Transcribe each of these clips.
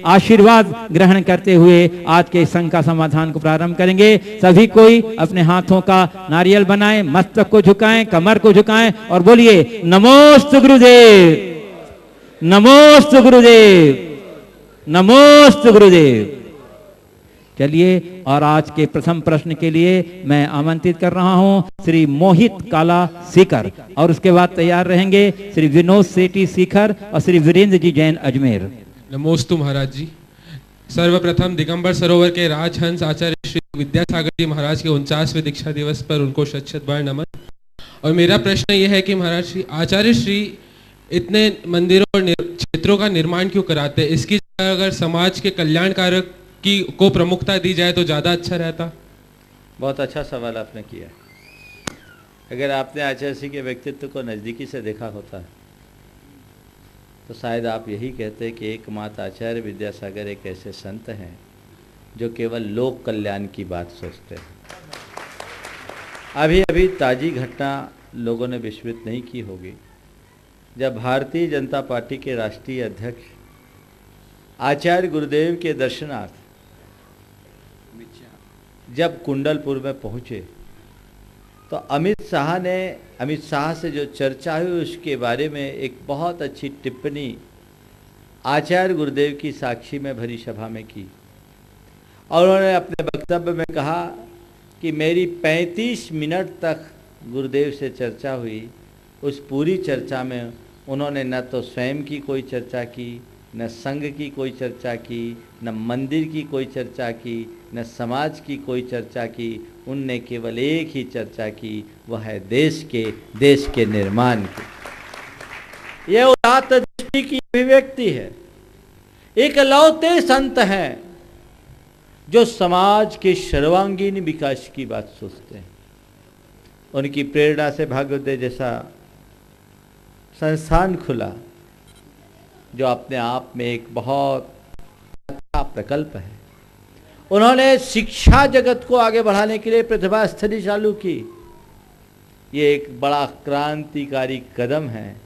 आशीर्वाद ग्रहण करते हुए आज के संघ का समाधान को प्रारंभ करेंगे। सभी कोई अपने हाथों का नारियल बनाएं, मस्तक को झुकाएं, कमर को झुकाएं और बोलिए नमोस्तु गुरुदेव, नमोस्तु गुरुदेव, नमोस्तु गुरुदेव। चलिए, और आज के प्रथम प्रश्न के लिए मैं आमंत्रित कर रहा हूं श्री मोहित काला सीकर, और उसके बाद तैयार रहेंगे श्री विनोद सेठी सीकर और श्री वीरेंद्र जी जैन अजमेर। नमोस्तु महाराज जी। सर्वप्रथम दिगंबर सरोवर के राजहंस आचार्य श्री विद्यासागर जी महाराज के 49वें दीक्षा दिवस पर उनको शत बार नमन। और मेरा प्रश्न ये है कि महाराज श्री आचार्य श्री इतने मंदिरों और क्षेत्रों का निर्माण क्यों कराते हैं? इसकी जगह अगर समाज के कल्याणकारक की को प्रमुखता दी जाए तो ज़्यादा अच्छा रहता। बहुत अच्छा सवाल आपने किया। अगर आपने आचार्य श्री के व्यक्तित्व को नज़दीकी से देखा होता तो शायद आप यही कहते कि एकमात्र आचार्य विद्यासागर एक ऐसे संत हैं जो केवल लोक कल्याण की बात सोचते हैं। अभी अभी ताज़ी घटना लोगों ने विस्मृत नहीं की होगी, जब भारतीय जनता पार्टी के राष्ट्रीय अध्यक्ष आचार्य गुरुदेव के दर्शनार्थ जब कुंडलपुर में पहुँचे तो अमित शाह से जो चर्चा हुई उसके बारे में एक बहुत अच्छी टिप्पणी आचार्य गुरुदेव की साक्षी में भरी सभा में की, और उन्होंने अपने वक्तव्य में कहा कि मेरी 35 मिनट तक गुरुदेव से चर्चा हुई। उस पूरी चर्चा में उन्होंने न तो स्वयं की कोई चर्चा की, न संघ की कोई चर्चा की, न मंदिर की कोई चर्चा की, न समाज की कोई चर्चा की। उनने केवल एक ही चर्चा की, वह है देश के निर्माण की। यह उदात्त दृष्टि की अभिव्यक्ति है। एकलौते संत हैं जो समाज के सर्वांगीण विकास की बात सोचते हैं। उनकी प्रेरणा से भागवत जैसा संस्थान खुला, जो अपने आप में एक बहुत अच्छा प्रकल्प है। उन्होंने शिक्षा जगत को आगे बढ़ाने के लिए प्रतिभा स्थली चालू की। ये एक बड़ा क्रांतिकारी कदम है।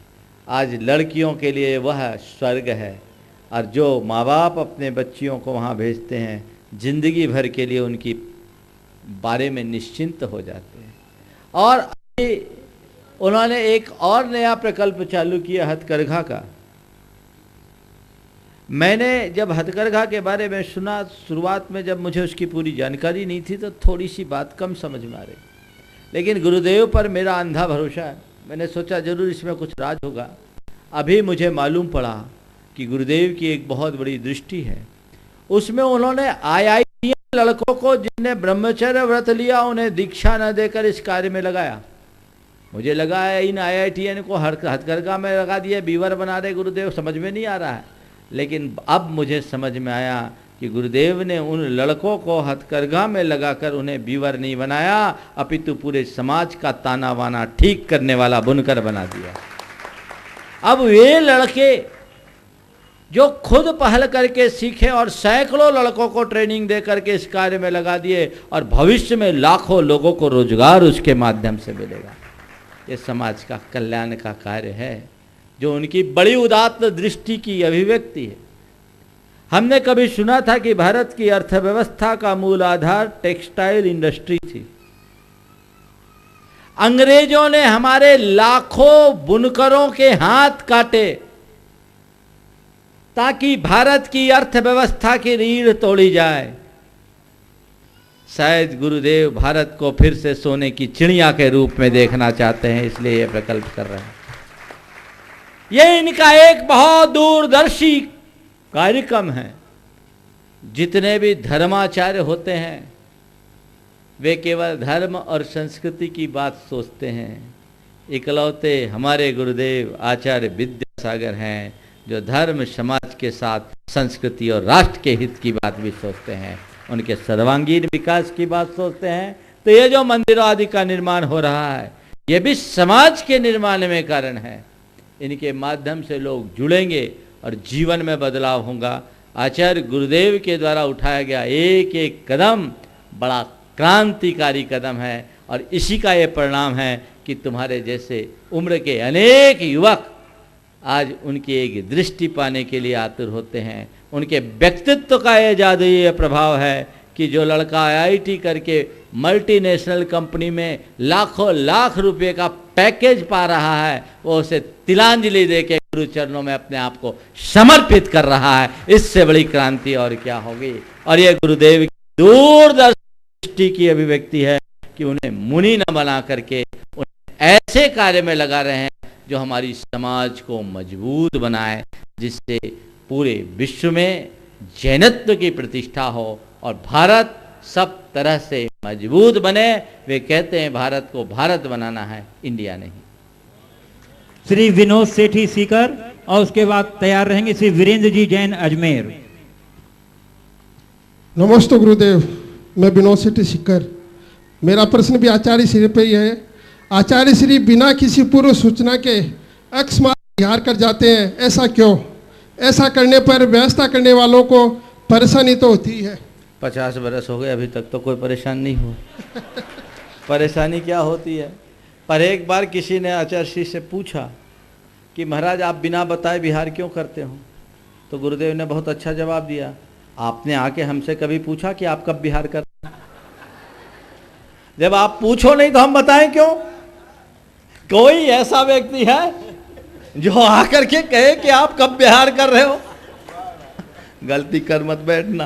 आज लड़कियों के लिए वह स्वर्ग है, और जो माँ बाप अपने बच्चियों को वहाँ भेजते हैं जिंदगी भर के लिए उनकी बारे में निश्चिंत हो जाते हैं। और उन्होंने एक और नया प्रकल्प चालू किया हथकरघा का। मैंने जब हथकरघा के बारे में सुना, शुरुआत में जब मुझे उसकी पूरी जानकारी नहीं थी तो थोड़ी सी बात कम समझ में आ रही, लेकिन गुरुदेव पर मेरा अंधा भरोसा है। मैंने सोचा जरूर इसमें कुछ राज होगा। अभी मुझे मालूम पड़ा कि गुरुदेव की एक बहुत बड़ी दृष्टि है। उसमें उन्होंने IIT लड़कों को जिन्हें ब्रह्मचर्य व्रत लिया उन्हें दीक्षा न देकर इस कार्य में लगाया। मुझे लगा है इन IITN को हथकरघा में लगा दिया, बीवर बना रहे गुरुदेव, समझ में नहीं आ रहा है। लेकिन अब मुझे समझ में आया कि गुरुदेव ने उन लड़कों को हथकरघा में लगाकर उन्हें बीवर नहीं बनाया, अपितु पूरे समाज का ताना बाना ठीक करने वाला बुनकर बना दिया। अब वे लड़के जो खुद पहल करके सीखे और सैकड़ों लड़कों को ट्रेनिंग दे करके इस कार्य में लगा दिए, और भविष्य में लाखों लोगों को रोजगार उसके माध्यम से मिलेगा। ये समाज का कल्याण का कार्य है, जो उनकी बड़ी उदात्त दृष्टि की अभिव्यक्ति है। हमने कभी सुना था कि भारत की अर्थव्यवस्था का मूल आधार टेक्सटाइल इंडस्ट्री थी। अंग्रेजों ने हमारे लाखों बुनकरों के हाथ काटे ताकि भारत की अर्थव्यवस्था की रीढ़ तोड़ी जाए। शायद गुरुदेव भारत को फिर से सोने की चिड़िया के रूप में देखना चाहते हैं, इसलिए ये प्रकल्प कर रहे हैं। ये इनका एक बहुत दूरदर्शी कार्यक्रम है। जितने भी धर्माचार्य होते हैं वे केवल धर्म और संस्कृति की बात सोचते हैं। इकलौते हमारे गुरुदेव आचार्य विद्यासागर हैं जो धर्म समाज के साथ संस्कृति और राष्ट्र के हित की बात भी सोचते हैं, उनके सर्वांगीण विकास की बात सोचते हैं। तो ये जो मंदिरों आदि का निर्माण हो रहा है ये भी समाज के निर्माण में कारण है। इनके माध्यम से लोग जुड़ेंगे और जीवन में बदलाव होगा। आचार्य गुरुदेव के द्वारा उठाया गया एक एक कदम बड़ा क्रांतिकारी कदम है, और इसी का ये परिणाम है कि तुम्हारे जैसे उम्र के अनेक युवक आज उनकी एक दृष्टि पाने के लिए आतुर होते हैं। उनके व्यक्तित्व का ये जादुई प्रभाव है कि जो लड़का आईआईटी करके मल्टीनेशनल कंपनी में लाखों लाख रुपए का पैकेज पा रहा है, वो उसे तिलांजलि देके गुरु चरणों में अपने आप को समर्पित कर रहा है। इससे बड़ी क्रांति और क्या होगी। और ये गुरुदेव की दूरदर्शी दृष्टि की अभिव्यक्ति है कि उन्हें मुनि न बना करके उन्हें ऐसे कार्य में लगा रहे हैं जो हमारी समाज को मजबूत बनाए, जिससे पूरे विश्व में जैनत्व की प्रतिष्ठा हो और भारत सब तरह से मजबूत बने। वे कहते हैं भारत को भारत बनाना है, इंडिया नहीं। श्री विनोद सेठी सीकर और उसके बाद तैयार रहेंगे श्री वीरेंद्र जी जैन अजमेर। नमस्ते गुरुदेव, मैं विनोद सेठी सीकर। मेरा प्रश्न भी आचार्य श्री पे ही है। आचार्य श्री बिना किसी पूर्व सूचना के अकस्मात बिहार कर जाते हैं, ऐसा क्यों? ऐसा करने पर व्यवस्था करने वालों को परेशानी तो होती है। 50 बरस हो गए, अभी तक तो कोई परेशान नहीं हुआ। परेशानी क्या होती है? पर एक बार किसी ने आचार्य श्री से पूछा कि महाराज आप बिना बताए बिहार क्यों करते हो? तो गुरुदेव ने बहुत अच्छा जवाब दिया, आपने आके हमसे कभी पूछा कि आप कब बिहार करते हैं? जब आप पूछो नहीं तो हम बताएं क्यों? कोई ऐसा व्यक्ति है जो आकर के कहे कि आप कब बिहार कर रहे हो? गलती कर मत बैठना।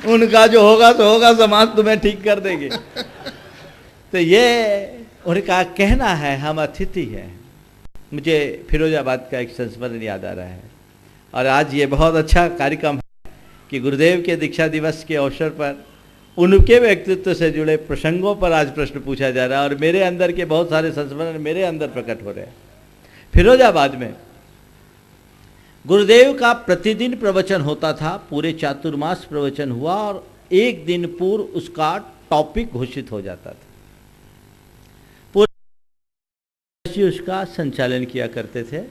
उनका जो होगा तो होगा, समाज तुम्हें ठीक कर देगी। तो ये उनका कहना है, हम अतिथि हैं। मुझे फिरोजाबाद का एक संस्मरण याद आ रहा है, और आज ये बहुत अच्छा कार्यक्रम है कि गुरुदेव के दीक्षा दिवस के अवसर पर उनके व्यक्तित्व से जुड़े प्रसंगों पर आज प्रश्न पूछा जा रहा है, और मेरे अंदर के बहुत सारे संस्मरण मेरे अंदर प्रकट हो रहे हैं। फिरोजाबाद में गुरुदेव का प्रतिदिन प्रवचन होता था, पूरे चातुर्मास प्रवचन हुआ, और एक दिन पूर्व उसका टॉपिक घोषित हो जाता था। पूरे उसका संचालन किया करते थे।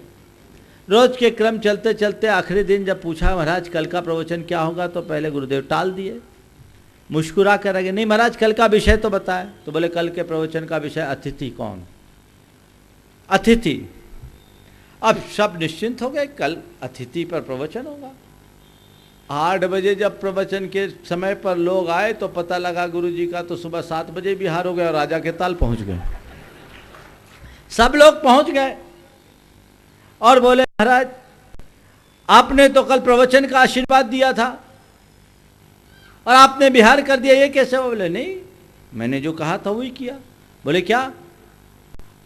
रोज के क्रम चलते चलते आखिरी दिन जब पूछा महाराज कल का प्रवचन क्या होगा, तो पहले गुरुदेव टाल दिए, मुस्कुरा कर रहे, नहीं महाराज कल का विषय तो बताए। तो बोले कल के प्रवचन का विषय अतिथि। कौन? अतिथि। अब सब निश्चिंत हो गए, कल अतिथि पर प्रवचन होगा। 8 बजे जब प्रवचन के समय पर लोग आए तो पता लगा गुरुजी का तो सुबह 7 बजे बिहार हो गया और राजा के ताल पहुंच गए। सब लोग पहुंच गए और बोले महाराज आपने तो कल प्रवचन का आशीर्वाद दिया था और आपने बिहार कर दिया, ये कैसे? बोले नहीं, मैंने जो कहा था वही किया। बोले क्या?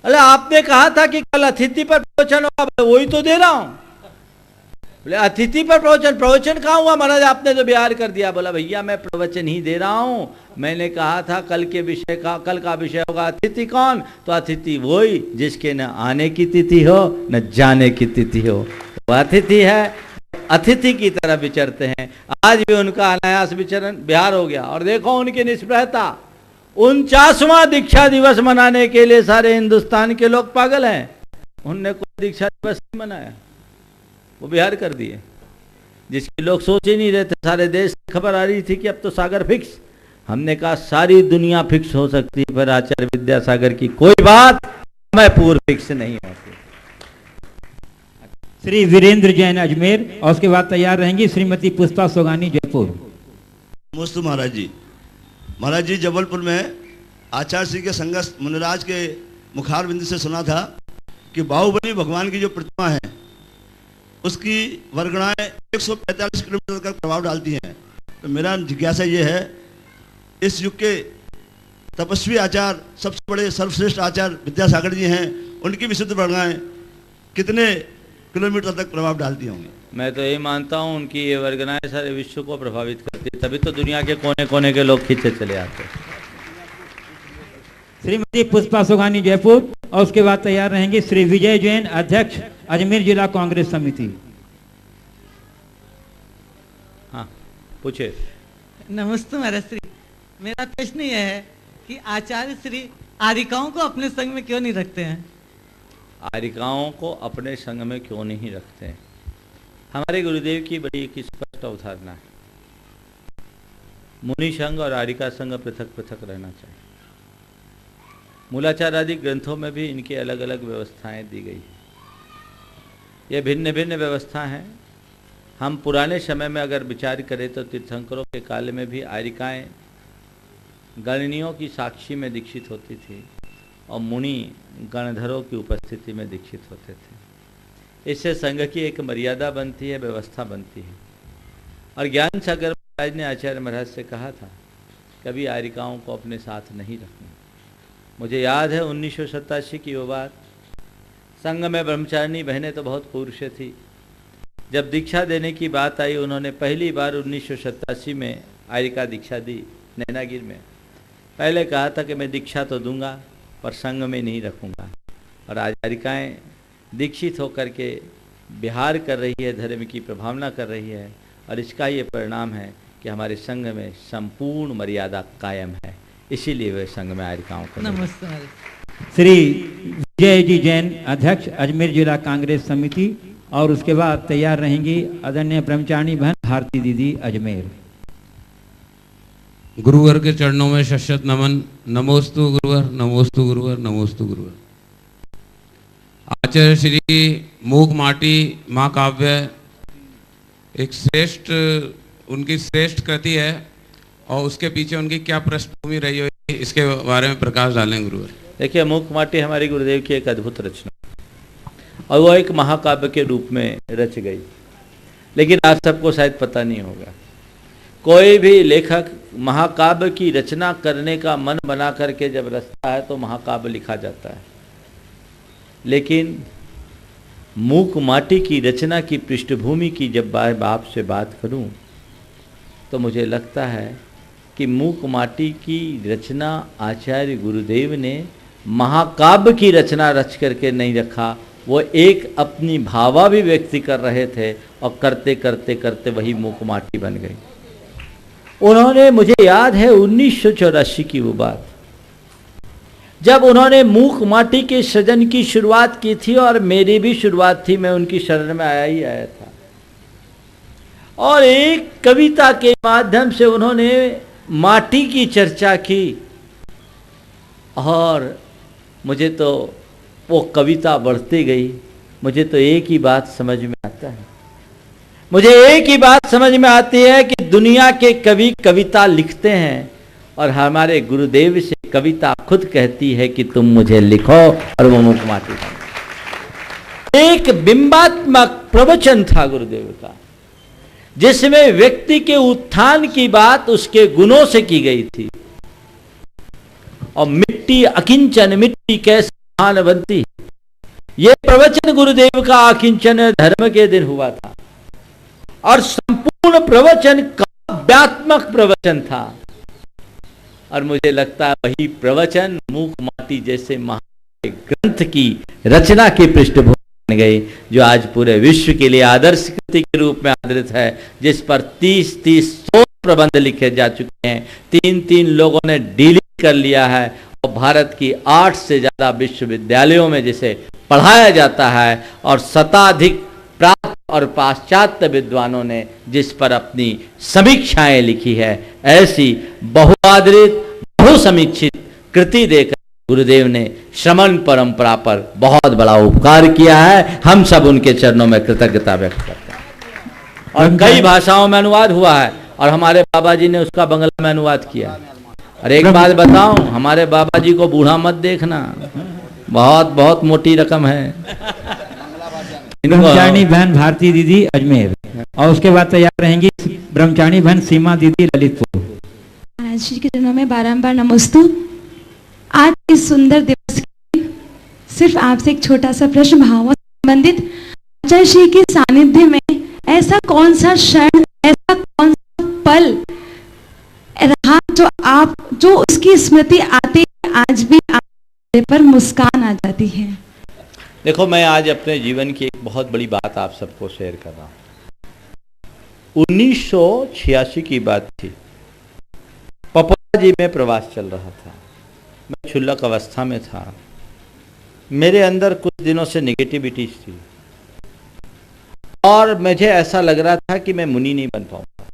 अरे आपने कहा था कि कल अतिथि पर प्रवचन होगा। बोले वही तो दे रहा हूं। बोले अतिथि पर प्रवचन? प्रवचन कहाँ हुआ महाराज, आपने तो बिहार कर दिया। बोला भैया मैं प्रवचन ही दे रहा हूं, मैंने कहा था कल के विषय का, कल का विषय होगा अतिथि। कौन? तो अतिथि वही जिसके न आने की तिथि हो न जाने की तिथि हो, वो अतिथि है। अतिथि की तरह विचरते हैं। आज भी उनका अनायास विचरण बिहार हो गया। और देखो उनकी निष्प्रहता, 49वां दीक्षा दिवस मनाने के लिए सारे हिंदुस्तान के लोग पागल हैं। उनने कोई दीक्षा दिवस नहीं मनाया, वो बिहार कर दिए, जिसकी लोग सोच ही नहीं रहे थे। सारे देश की खबर आ रही थी कि अब तो सागर फिक्स। हमने कहा सारी दुनिया फिक्स हो सकती है, पर आचार्य विद्यासागर की कोई बात समय पूर्व फिक्स नहीं होती। श्री वीरेंद्र जैन अजमेर और उसके बाद तैयार रहेंगी श्रीमती पुष्पा सोगानी जयपुर। नमस्ते महाराज जी। महाराज जी जबलपुर में आचार्य श्री के संघर्ष मुनिराज के मुखार बिंदु से सुना था कि बाहुबली भगवान की जो प्रतिमा है उसकी वर्गणाएं 145 किलोमीटर का प्रभाव डालती हैं। तो मेरा जिज्ञासा ये है, इस युग के तपस्वी आचार्य, सबसे बड़े सर्वश्रेष्ठ आचार्य विद्यासागर जी हैं, उनकी विशुद्ध वर्गणाएं कितने किलोमीटर तक प्रभाव डालती होंगी? मैं तो यही मानता हूँ उनकी ये वर्गनाएं सारे विश्व को प्रभावित करती है, तभी तो दुनिया के कोने कोने के लोग खींचे चले आते हैं। श्रीमती पुष्पा सोगानी जयपुर और उसके बाद तैयार रहेंगे श्री विजय जैन अध्यक्ष अजमेर जिला कांग्रेस समिति। हाँ पूछे। नमस्ते महाराज श्री, मेरा प्रश्न यह है कि आचार्य श्री आरिकाओं को अपने संग में क्यों नहीं रखते हैं? आरिकाओं को अपने संग में क्यों नहीं रखते हैं? हमारे गुरुदेव की बड़ी एक स्पष्ट अवधारणा है, मुनि संघ और आरिका संघ पृथक पृथक रहना चाहिए। मूलाचार आदि ग्रंथों में भी इनकी अलग अलग व्यवस्थाएं दी गई है। ये भिन्न भिन्न व्यवस्था हैं। हम पुराने समय में अगर विचार करें तो तीर्थंकरों के काल में भी आर्यिकाएँ गणनियों की साक्षी में दीक्षित होती थी और मुनि गणधरों की उपस्थिति में दीक्षित होते थे। इससे संघ की एक मर्यादा बनती है, व्यवस्था बनती है। और ज्ञान सागर महाराज ने आचार्य महाराज से कहा था कभी आर्यिकाओं को अपने साथ नहीं रखना। मुझे याद है 1987 की वो बात। संघ में ब्रह्मचारिणी बहनें तो बहुत पुरुष थी। जब दीक्षा देने की बात आई, उन्होंने पहली बार 1987 में आर्यिका दीक्षा दी नैनागिर में। पहले कहा था कि मैं दीक्षा तो दूंगा पर संघ में नहीं रखूंगा। और आज आर्यिकाएँ दीक्षित होकर के विहार कर रही है, धर्म की प्रभावना कर रही है। और इसका ये परिणाम है कि हमारे संघ में संपूर्ण मर्यादा कायम है। इसीलिए वे संघ में आर्यिकाओं को नमस्ते। श्री विजय जी जैन, अध्यक्ष अजमेर जिला कांग्रेस समिति, और उसके बाद तैयार रहेंगी आदरणीय ब्रह्मचारिणी बहन भारती दीदी अजमेर। गुरुवर के चरणों में शत नमन। नमोस्तु गुरुवर, नमोस्तु गुरुवर, नमोस्तु गुरुवर। आचार्य श्री मूक माटी महाकाव्य एक श्रेष्ठ, उनकी श्रेष्ठ कृति है और उसके पीछे उनकी क्या पृष्ठभूमि रही हो, इसके बारे में प्रकाश डालें गुरुवर। देखिए, मूक माटी हमारे गुरुदेव की एक अद्भुत रचना और वो एक महाकाव्य के रूप में रच गई। लेकिन आप सबको शायद पता नहीं होगा, कोई भी लेखक महाकाव्य की रचना करने का मन बना करके जब रचता है तो महाकाव्य लिखा जाता है। लेकिन मूक माटी की रचना की पृष्ठभूमि की जब बाप से बात करूं तो मुझे लगता है कि मूक माटी की रचना आचार्य गुरुदेव ने महाकाव्य की रचना रच करके नहीं रखा। वो एक अपनी भावाभिव्यक्ति कर रहे थे और करते करते करते वही मूक माटी बन गई। उन्होंने, मुझे याद है 1984 की वो बात, जब उन्होंने मूक माटी के सृजन की शुरुआत की थी और मेरी भी शुरुआत थी, मैं उनकी शरण में आया ही आया था। और एक कविता के माध्यम से उन्होंने माटी की चर्चा की और मुझे तो वो कविता बढ़ती गई। मुझे तो एक ही बात समझ में आता है, मुझे एक ही बात समझ में आती है कि दुनिया के कवि कविता लिखते हैं और हमारे गुरुदेव से कविता खुद कहती है कि तुम मुझे लिखो, और वो मूक माटी था। एक बिंबात्मक प्रवचन था गुरुदेव का, जिसमें व्यक्ति के उत्थान की बात उसके गुणों से की गई थी। और मिट्टी अकिंचन, मिट्टी कैसे महान बनती, ये प्रवचन गुरुदेव का अकिंचन धर्म के दिन हुआ था। और संपूर्ण प्रवचन काव्यात्मक प्रवचन था। और मुझे लगता है वही प्रवचन मूक माटी जैसे महान ग्रंथ की रचना की पृष्ठभूमि बन गई, जो आज पूरे विश्व के लिए आदर्श कृति के रूप में आदृत है, जिस पर 30 शोध प्रबंध लिखे जा चुके हैं। 3 लोगों ने डिलीट कर लिया है और भारत की 8 से ज्यादा विश्वविद्यालयों में जिसे पढ़ाया जाता है, और शताधिक प्राप्त और पाश्चात्य विद्वानों ने जिस पर अपनी समीक्षाएं लिखी है। ऐसी बहुआदरित, बहुसमीक्षित कृति देकर गुरुदेव ने श्रमण परंपरा पर बहुत बड़ा उपकार किया है। हम सब उनके चरणों में कृतज्ञता व्यक्त करते हैं। और कई भाषाओं में अनुवाद हुआ है और हमारे बाबा जी ने उसका बंगला में अनुवाद किया। और एक बात बताऊं, हमारे बाबा जी को बूढ़ा मत देखना, बहुत बहुत मोटी रकम है। ब्रह्मचारिणी बहन भारती दीदी अजमेर, और उसके बाद तैयार रहेंगी ब्रह्मचारिणी बहन सीमा दीदी ललितपुर। महाराज श्री के चरणों में बारंबार नमोस्तु। आज इस सुंदर दिवस की सिर्फ आपसे एक छोटा सा प्रश्न, भावों से संबंधित। आचार्य श्री के सानिध्य में ऐसा कौन सा क्षण, ऐसा कौन सा पल रहा जो उसकी स्मृति आते आज भी आपके पर मुस्कान आ जाती है? देखो, मैं आज अपने जीवन की एक बहुत बड़ी बात आप सबको शेयर कर रहा हूं। 1986 की बात थी। पपौड़ा जी में प्रवास चल रहा था। मैं क्षुल्लक अवस्था में था। मेरे अंदर कुछ दिनों से नेगेटिविटी थी और मुझे ऐसा लग रहा था कि मैं मुनि नहीं बन पाऊंगा।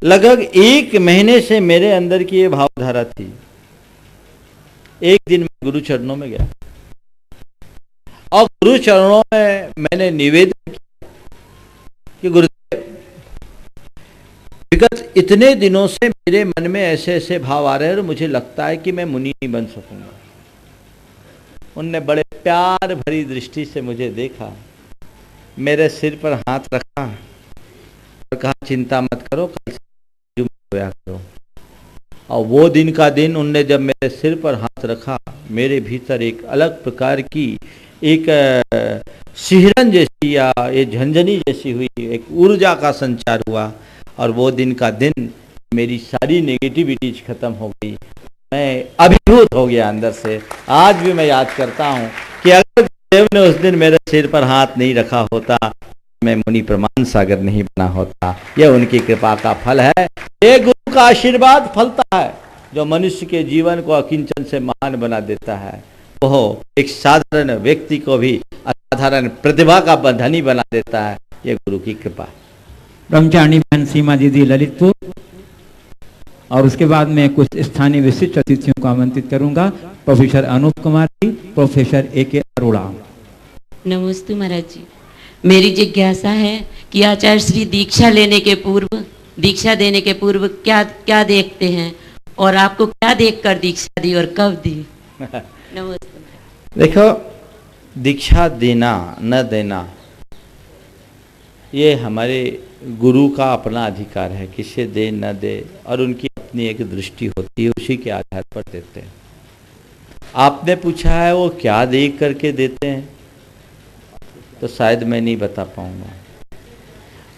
लगभग 1 महीने से मेरे अंदर की ये भावधारा थी। एक दिन मैं गुरु चरणों में गया और गुरु चरणों में मैंने निवेदन किया कि गुरुदेव, विगत इतने दिनों से मेरे मन में ऐसे ऐसे भाव आ रहे हैं और मुझे लगता है कि मैं मुनि नहीं बन सकूंगा। उनने बड़े प्यार भरी दृष्टि से मुझे देखा, मेरे सिर पर हाथ रखा और कहा, चिंता मत करो, कल से होया करो। और वो दिन का दिन उनने जब मेरे सिर पर हाथ रखा, मेरे भीतर एक अलग प्रकार की एक सिहरन जैसी या ये झंझनी जैसी हुई, एक ऊर्जा का संचार हुआ। और वो दिन का दिन मेरी सारी नेगेटिविटीज खत्म हो गई। मैं अभिभूत हो गया अंदर से। आज भी मैं याद करता हूँ कि अगर देव ने उस दिन मेरे सिर पर हाथ नहीं रखा होता, मैं मुनि प्रमाण सागर नहीं बना होता। यह उनकी कृपा का फल है। ये गुरु का आशीर्वाद फलता है जो मनुष्य के जीवन को अकिंचन से महान बना देता है। वो एक साधारण व्यक्ति को भी असाधारण प्रतिभा का धनी बना देता है। ये गुरु की कृपा। ब्रह्मचारिणी बहन सीमा दीदी ललितपुर, और उसके बाद में कुछ स्थानीय विशिष्ट अतिथियों को आमंत्रित करूंगा। Professor Anoop Kumar ji, professor A K. Arora. नमस्ते महाराज जी, मेरी जिज्ञासा है कि आचार्य श्री दीक्षा लेने के पूर्व, दीक्षा देने के पूर्व क्या क्या देखते हैं और आपको क्या देखकर दीक्षा दी और कब दी? नमस्ते। देखो, दीक्षा देना न देना ये हमारे गुरु का अपना अधिकार है, किसे दे न दे, और उनकी अपनी एक दृष्टि होती है, उसी के आधार पर देते हैं। आपने पूछा है वो क्या देख करके देते हैं, तो शायद मैं नहीं बता पाऊंगा।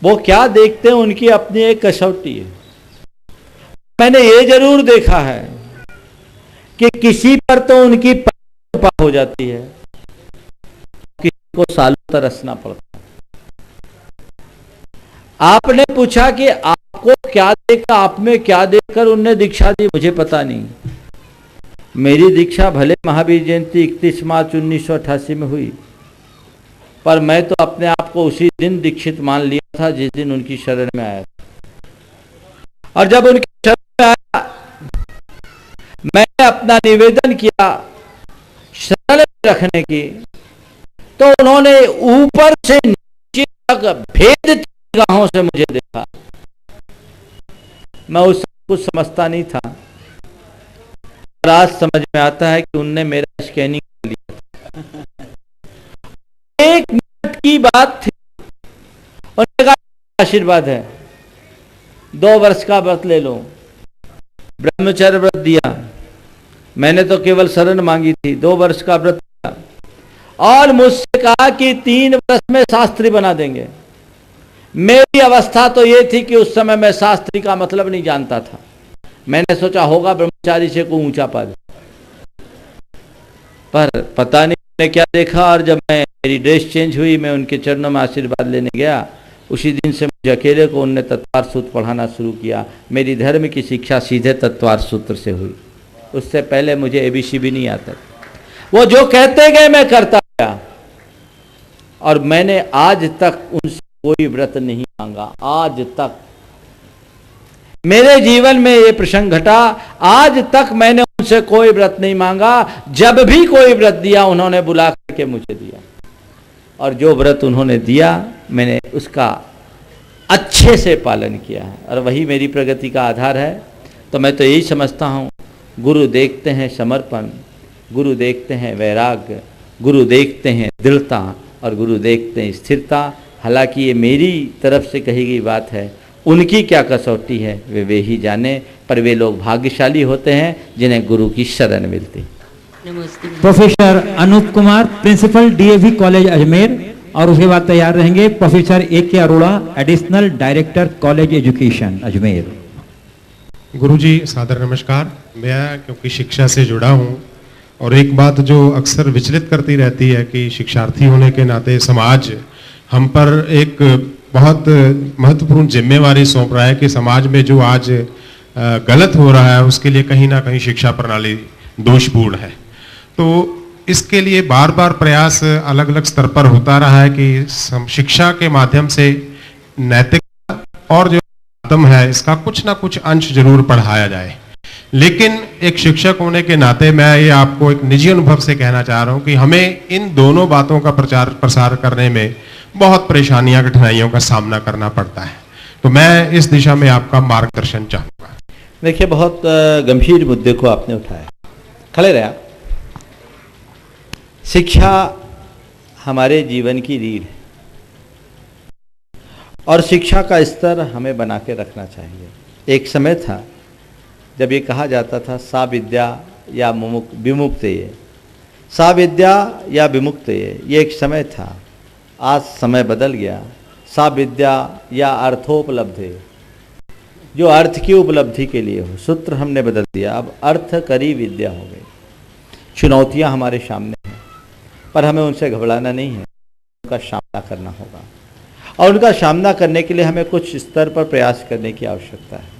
वो क्या देखते हैं उनकी अपनी एक कसौटी है। मैंने ये जरूर देखा है कि किसी पर तो उनकी कृपा हो जाती है, किसी को सालों तरसना पड़ता है। आपने पूछा कि आपको क्या देखा, आप में क्या देखकर उनने दीक्षा दी, मुझे पता नहीं। मेरी दीक्षा भले महावीर जयंती 31 मार्च 1988 में हुई, पर मैं तो अपने आप को उसी दिन दीक्षित मान लिया था जिस दिन उनकी शरण में आया था। और जब उनकी शरण में आया, मैंने अपना निवेदन किया शरण में रखने की, तो उन्होंने ऊपर से नीचे तक भेद निगाहों से मुझे देखा। मैं उस कुछ समझता नहीं था, और आज समझ में आता है कि उनने मेरा स्कैनिंग कर लिया। 1 मिनट की बात थी, उन्होंने कहा आशीर्वाद है, 2 वर्ष का व्रत ले लो। ब्रह्मचर्य व्रत दिया, मैंने तो केवल शरण मांगी थी। 2 वर्ष का व्रत दिया और मुझसे कहा कि 3 वर्ष में शास्त्री बना देंगे। मेरी अवस्था तो ये थी कि उस समय मैं शास्त्री का मतलब नहीं जानता था। मैंने सोचा होगा ब्रह्मचारी से कोई ऊंचा पद, पर पता नहीं मैंने क्या देखा। और जब मेरी ड्रेस चेंज हुई, मैं उनके चरणों में आशीर्वाद लेने गया, उसी दिन से मुझे अकेले को उनने तत्वार सूत्र पढ़ाना शुरू किया। मेरी धर्म की शिक्षा सीधे तत्वार सूत्र से हुई, उससे पहले मुझे ABC भी नहीं आता। वो जो कहते गए मैं करता गया, और मैंने आज तक उनसे कोई व्रत नहीं मांगा। आज तक मेरे जीवन में ये प्रसंग घटा, आज तक मैंने उनसे कोई व्रत नहीं मांगा। जब भी कोई व्रत दिया, उन्होंने बुला करके मुझे दिया, और जो व्रत उन्होंने दिया मैंने उसका अच्छे से पालन किया है, और वही मेरी प्रगति का आधार है। तो मैं तो यही समझता हूँ, गुरु देखते हैं समर्पण, गुरु देखते हैं वैराग्य, गुरु देखते हैं दृढ़ता, और गुरु देखते हैं स्थिरता। हालांकि ये मेरी तरफ से कही गई बात है, उनकी क्या कसौटी है वे ही जाने, पर वे लोग भाग्यशाली होते हैं जिन्हें गुरु की शरण मिलती। Professor Anoop Kumar, principal DAV college Ajmer, और उसके बाद तैयार रहेंगे professor A.K. Arora, additional director college education Ajmer. गुरुजी सादर नमस्कार। मैं क्योंकि शिक्षा से जुड़ा हूँ, और एक बात जो अक्सर विचलित करती रहती है कि शिक्षार्थी होने के नाते समाज हम पर एक बहुत महत्वपूर्ण जिम्मेवारी सौंप रहा है कि समाज में जो आज गलत हो रहा है उसके लिए कहीं ना कहीं शिक्षा प्रणाली दोषपूर्ण है। तो इसके लिए बार बार प्रयास अलग अलग स्तर पर होता रहा है कि शिक्षा के माध्यम से नैतिकता और जो आत्म है इसका कुछ ना कुछ अंश जरूर पढ़ाया जाए। लेकिन एक शिक्षक होने के नाते मैं ये आपको एक निजी अनुभव से कहना चाह रहा हूं कि हमें इन दोनों बातों का प्रचार प्रसार करने में बहुत परेशानियां, कठिनाइयों का सामना करना पड़ता है। तो मैं इस दिशा में आपका मार्गदर्शन चाहूंगा। देखिए, बहुत गंभीर मुद्दे को आपने उठाया। खड़े रहे आप। शिक्षा हमारे जीवन की रीढ़ है और शिक्षा का स्तर हमें बना के रखना चाहिए। एक समय था जब ये कहा जाता था सा विद्या या विमुक्त ये, सा विद्या या विमुक्त ये एक समय था। आज समय बदल गया। सा विद्या या अर्थोपलब्धि, जो अर्थ की उपलब्धि के लिए हो, सूत्र हमने बदल दिया। अब अर्थ करी विद्या हो गई। चुनौतियां हमारे सामने हैं, पर हमें उनसे घबराना नहीं है, उनका सामना करना होगा और उनका सामना करने के लिए हमें कुछ स्तर पर प्रयास करने की आवश्यकता है।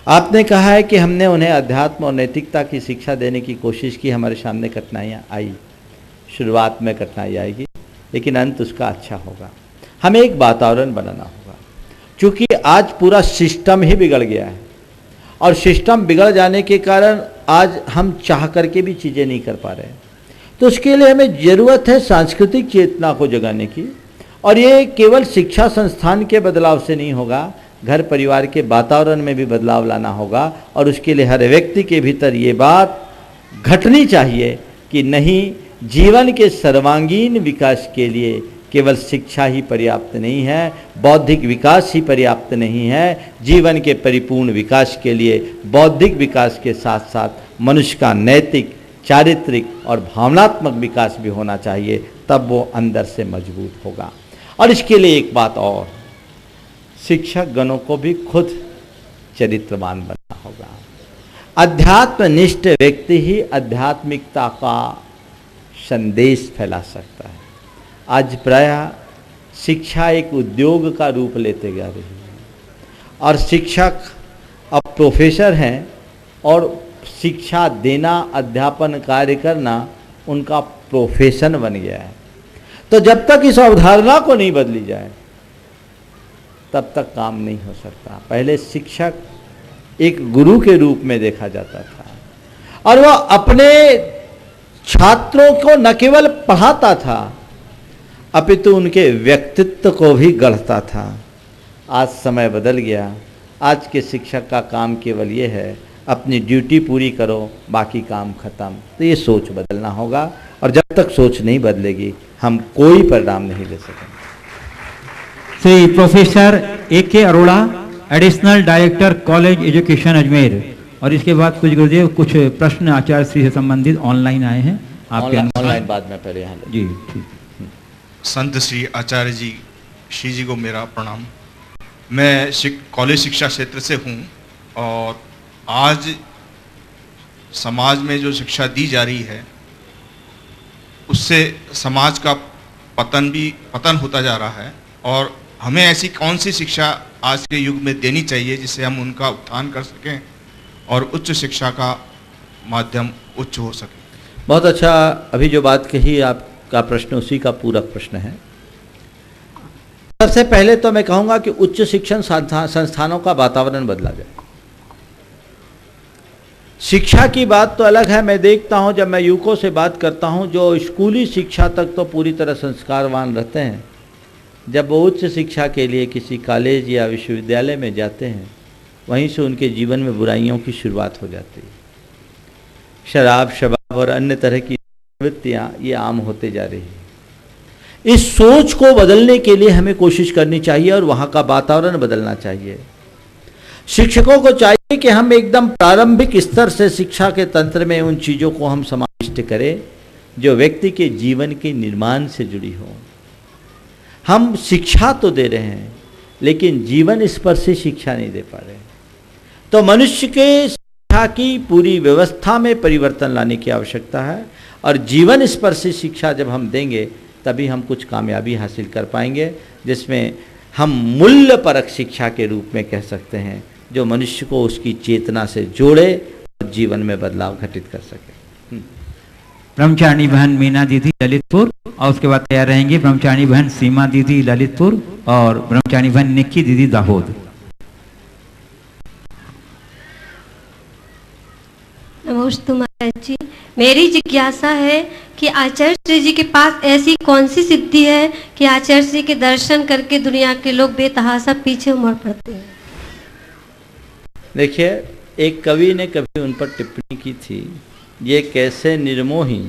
आपने कहा है कि हमने उन्हें अध्यात्म और नैतिकता की शिक्षा देने की कोशिश की, हमारे सामने कठिनाइयाँ आई। शुरुआत में कठिनाई आएगी, लेकिन अंत उसका अच्छा होगा। हमें एक वातावरण बनाना होगा, क्योंकि आज पूरा सिस्टम ही बिगड़ गया है और सिस्टम बिगड़ जाने के कारण आज हम चाह करके भी चीज़ें नहीं कर पा रहे हैं। तो उसके लिए हमें ज़रूरत है सांस्कृतिक चेतना को जगाने की, और ये केवल शिक्षा संस्थान के बदलाव से नहीं होगा, घर परिवार के वातावरण में भी बदलाव लाना होगा। और उसके लिए हर व्यक्ति के भीतर ये बात घटनी चाहिए कि नहीं, जीवन के सर्वांगीण विकास के लिए केवल शिक्षा ही पर्याप्त नहीं है, बौद्धिक विकास ही पर्याप्त नहीं है। जीवन के परिपूर्ण विकास के लिए बौद्धिक विकास के साथ साथ मनुष्य का नैतिक, चारित्रिक और भावनात्मक विकास भी होना चाहिए, तब वो अंदर से मजबूत होगा। और इसके लिए एक बात और, शिक्षक गणों को भी खुद चरित्रवान बनना होगा। अध्यात्मनिष्ठ व्यक्ति ही आध्यात्मिकता का संदेश फैला सकता है। आज प्रायः शिक्षा एक उद्योग का रूप लेते जा रही है और शिक्षक अब प्रोफेसर हैं और शिक्षा देना, अध्यापन कार्य करना उनका प्रोफेशन बन गया है। तो जब तक इस अवधारणा को नहीं बदली जाए तब तक काम नहीं हो सकता। पहले शिक्षक एक गुरु के रूप में देखा जाता था और वह अपने छात्रों को न केवल पढ़ाता था अपितु उनके व्यक्तित्व को भी गढ़ता था। आज समय बदल गया। आज के शिक्षक का काम केवल ये है, अपनी ड्यूटी पूरी करो, बाकी काम खत्म। तो ये सोच बदलना होगा और जब तक सोच नहीं बदलेगी हम कोई परिणाम नहीं ले सकेंगे। Shri professor A K. Arora, additional director college education Ajmer. और इसके बाद कुछ गुरुदेव कुछ प्रश्न आचार्य श्री से संबंधित ऑनलाइन आए हैं आपके ऑनलाइन बाद में पहले यहाँ जी ठीक। संत श्री आचार्य जी, श्री जी को मेरा प्रणाम। मैं कॉलेज शिक्षा क्षेत्र से हूँ और आज समाज में जो शिक्षा दी जा रही है उससे समाज का पतन होता जा रहा है और हमें ऐसी कौन सी शिक्षा आज के युग में देनी चाहिए जिससे हम उनका उत्थान कर सकें और उच्च शिक्षा का माध्यम उच्च हो सके। बहुत अच्छा, अभी जो बात कही आपका प्रश्न उसी का पूरक प्रश्न है। सबसे पहले तो मैं कहूँगा कि उच्च शिक्षण संस्थानों का वातावरण बदला जाए। शिक्षा की बात तो अलग है। मैं देखता हूँ जब मैं युवकों से बात करता हूँ जो स्कूली शिक्षा तक तो पूरी तरह संस्कारवान रहते हैं, जब वो उच्च शिक्षा के लिए किसी कॉलेज या विश्वविद्यालय में जाते हैं वहीं से उनके जीवन में बुराइयों की शुरुआत हो जाती है। शराब, शबाब और अन्य तरह की प्रवृत्तियाँ ये आम होते जा रही है। इस सोच को बदलने के लिए हमें कोशिश करनी चाहिए और वहाँ का वातावरण बदलना चाहिए। शिक्षकों को चाहिए कि हम एकदम प्रारंभिक स्तर से शिक्षा के तंत्र में उन चीज़ों को हम समाविष्ट करें जो व्यक्ति के जीवन के निर्माण से जुड़ी हो। हम शिक्षा तो दे रहे हैं लेकिन जीवन स्पर्शी शिक्षा नहीं दे पा रहे। तो मनुष्य के शिक्षा की पूरी व्यवस्था में परिवर्तन लाने की आवश्यकता है और जीवन स्पर्शी शिक्षा जब हम देंगे तभी हम कुछ कामयाबी हासिल कर पाएंगे, जिसमें हम मूल्य परक शिक्षा के रूप में कह सकते हैं, जो मनुष्य को उसकी चेतना से जोड़े और जीवन में बदलाव घटित कर सके। ब्रह्मचारिणी बहन मीना दीदी ललितपुर, और उसके बाद तैयार रहेंगे ब्रह्मचारिणी बहन सीमा दीदी ललितपुर और ब्रह्मचारिणी बहन निक्की दीदी दाहोद। नमोस्तु महाराज जी। मेरी जिज्ञासा है कि आचार्य श्री जी के पास ऐसी कौन सी सिद्धि है कि आचार्य श्री के दर्शन करके दुनिया के लोग बेतहाशा पीछे उमड़ पड़ते हैं। देखिए, एक कवि ने कभी उन पर टिप्पणी की थी, ये कैसे निर्मोही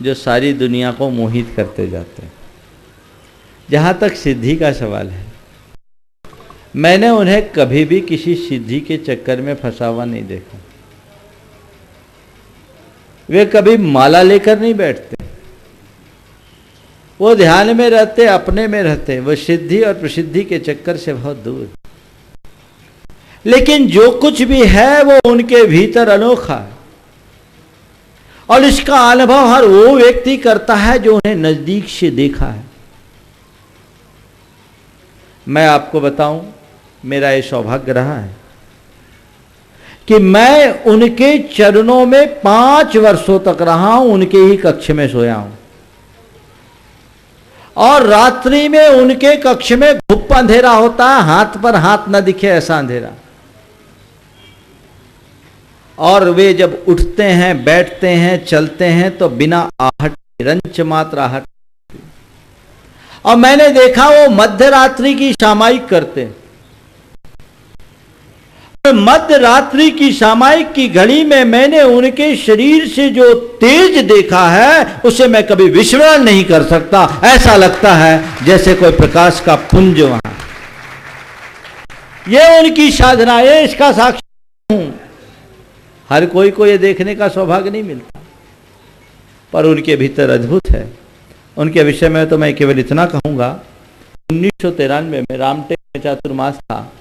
जो सारी दुनिया को मोहित करते जाते हैं। जहाँ तक सिद्धि का सवाल है, मैंने उन्हें कभी भी किसी सिद्धि के चक्कर में फंसा हुआ नहीं देखा। वे कभी माला लेकर नहीं बैठते, वो ध्यान में रहते, अपने में रहते, वो सिद्धि और प्रसिद्धि के चक्कर से बहुत दूर। लेकिन जो कुछ भी है वो उनके भीतर अनोखा है, और इसका अनुभव हर वो व्यक्ति करता है जो उन्हें नजदीक से देखा है। मैं आपको बताऊं, मेरा ये सौभाग्य रहा है कि मैं उनके चरणों में 5 वर्षों तक रहा हूं, उनके ही कक्ष में सोया हूं, और रात्रि में उनके कक्ष में घुप अंधेरा होता है, हाथ पर हाथ न दिखे ऐसा अंधेरा। और वे जब उठते हैं, बैठते हैं, चलते हैं तो बिना आहट, रंच मात्र आहट। और मैंने देखा वो मध्य रात्रि की सामायिक करते। मध्य रात्रि की सामायिक की घड़ी में मैंने उनके शरीर से जो तेज देखा है उसे मैं कभी विस्मरण नहीं कर सकता। ऐसा लगता है जैसे कोई प्रकाश का पुंज वहां। ये उनकी साधना है, इसका साक्षी हूं। हर कोई को ये देखने का सौभाग्य नहीं मिलता, पर उनके भीतर अद्भुत है। उनके विषय में तो मैं केवल इतना कहूंगा, 1993 में रामटेक में चातुर्मास था।